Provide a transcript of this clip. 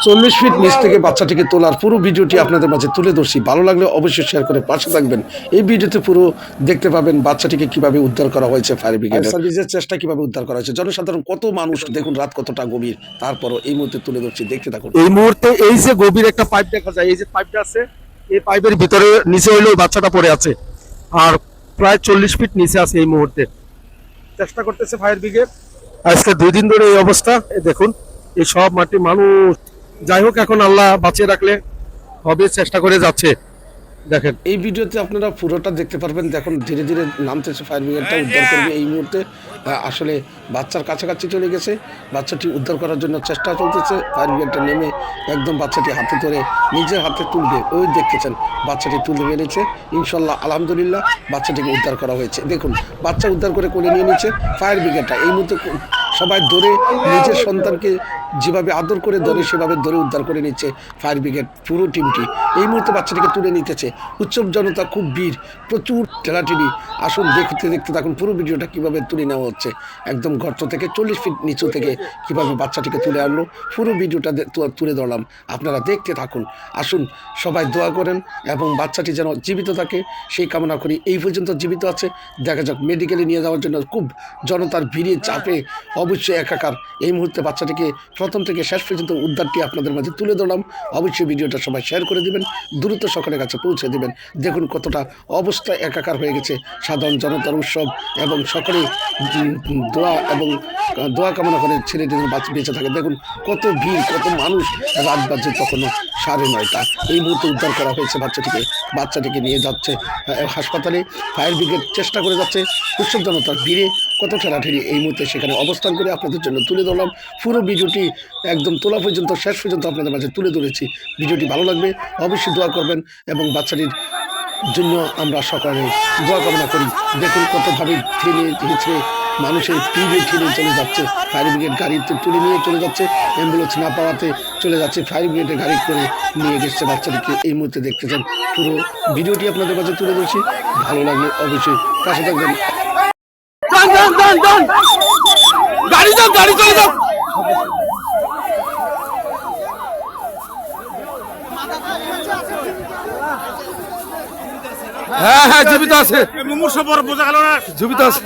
40 fit নিচ থেকে বাচ্চাটিকে তোলার পুরো ভিডিওটি আপনাদের মাঝে তুলে ধরছি। ভালো লাগলে অবশ্যই শেয়ার করে পাশে থাকবেন। এই ভিডিওতে পুরো দেখতে পাবেন বাচ্চাটিকে কিভাবে উদ্ধার করা হয়েছে, ফায়ার ব্রিগেড সার্ভিসের চেষ্টা কিভাবে উদ্ধার করা হয়েছে। জনসাধারণ কত মানুষ দেখুন, রাত কতটা গভীর, তারপরও এই মুহূর্তে তুলে ধরছি, দেখতে থাকুন। এই মুহূর্তে এই যে গভীর একটা পাইপ দেখা যায়, এই যে পাইপটা আছে, এই পাইপের ভিতরে নিচে হইলেও বাচ্চাটা পড়ে আছে, আর প্রায় 40 ফিট নিচে আছে। এই মুহূর্তে চেষ্টা করতেছে ফায়ার ব্রিগেড। আজকে 2 দিন ধরে এই অবস্থা। এই দেখুন, এই সব মাটি মানুষ। যাই হোক, এখন আল্লাহ বাঁচিয়ে রাখলে হবে, চেষ্টা করে যাচ্ছে। দেখেন এই ভিডিওতে আপনারা পুরোটা দেখতে পারবেন। দেখুন ধীরে ধীরে নামতেছে, ফায়ার ব্রিগেডটা উদ্ধার করবে। এই মুহূর্তে আসলে বাচ্চার কাছাকাছি চলে গেছে, বাচ্চাটি উদ্ধার করার জন্য চেষ্টা চলতেছে। ফায়ার ব্রিগেডটা নেমে একদম বাচ্চাটি হাতে ধরে নিজের হাতে তুলবে। ওই দেখতেছেন বাচ্চাটি তুলে বেরিয়েছে। ইনশাল্লাহ আলহামদুলিল্লাহ বাচ্চাটিকে উদ্ধার করা হয়েছে। দেখুন বাচ্চা উদ্ধার করে কোলে নিয়ে নিচ্ছে ফায়ার ব্রিগেডটা। এই মুহূর্তে সবাই ধরে নিজের সন্তানকে যেভাবে আদর করে ধরে সেভাবে ধরে উদ্ধার করে নিচ্ছে ফায়ার ব্রিগেড পুরো টিমটি। এই মুহূর্তে বাচ্চাটিকে তুলে নিতেছে। উৎসব জনতা খুব ভিড়, প্রচুর ঠেলাঠেলি। আসুন দেখতে দেখতে থাকুন পুরো ভিডিওটা কীভাবে তুলে নেওয়া হচ্ছে। একদম গর্ত থেকে 40 ফিট নিচু থেকে কীভাবে বাচ্চাটিকে তুলে আনলো, পুরো ভিডিওটা তুলে ধরলাম। আপনারা দেখতে থাকুন। আসুন সবাই দোয়া করেন এবং বাচ্চাটি যেন জীবিত থাকে সেই কামনা করি। এই পর্যন্ত জীবিত আছে, দেখা যাক মেডিকেলে নিয়ে যাওয়ার জন্য খুব জনতার ভিড়ে চাপে অবশ্যই একাকার। এই মুহূর্তে বাচ্চাটিকে প্রথম থেকে শেষ পর্যন্ত উদ্ধারটি আপনাদের মাঝে তুলে ধরলাম। অবশ্যই ভিডিওটা সবাই শেয়ার করে দিবেন, দ্রুত সকলের কাছে পৌঁছে দেবেন। দেখুন কতটা অবস্থা একাকার হয়ে গেছে, সাধারণ জনতার উৎসব এবং সকলে দোয়া এবং দোয়া কামনা করে ছেলেটি যেন বেঁচে থাকে। দেখুন কত ভিড়, কত মানুষ। রাত বাজে তখনও 9:30। এই মুহূর্তে উদ্ধার করা হয়েছে বাচ্চাটিকে নিয়ে যাচ্ছে হাসপাতালে। ফায়ার ব্রিগেড চেষ্টা করে যাচ্ছে। উৎসব জনতার ভিড়ে কত ঠেলাঠেলি এই মুহূর্তে সেখানে অবস্থান করে আপনাদের জন্য তুলে ধরলাম। পুরো ভিডিওটি একদম তোলা পর্যন্ত শেষ পর্যন্ত আপনাদের মাঝে তুলে ধরেছি। ভিডিওটি ভালো লাগবে অবশ্যই দোয়া করবেন এবং বাচ্চাটির জন্য আমরা সকলে দোয়া কামনা করি। দেখুন কতভাবে ঠেলে হিঁচড়ে মানুষের ভিড়ে ঠেলে চলে যাচ্ছে। ফায়ার ব্রিগেড গাড়িতে তুলে নিয়ে চলে যাচ্ছে, অ্যাম্বুলেন্স না পাওয়াতে চলে যাচ্ছে, ফায়ার ব্রিগেডের গাড়ি করে নিয়ে গেছে বাচ্চাটিকে। এই মুহূর্তে দেখতেছেন পুরো ভিডিওটি আপনাদের কাছে তুলে ধরছি। ভালো লাগলে অবশ্যই পাশে থাকবেন। গাড়ি যাও, গাড়ি চলে যাও। হ্যাঁ হ্যাঁ, জীবিত আছে, জীবিত আছে।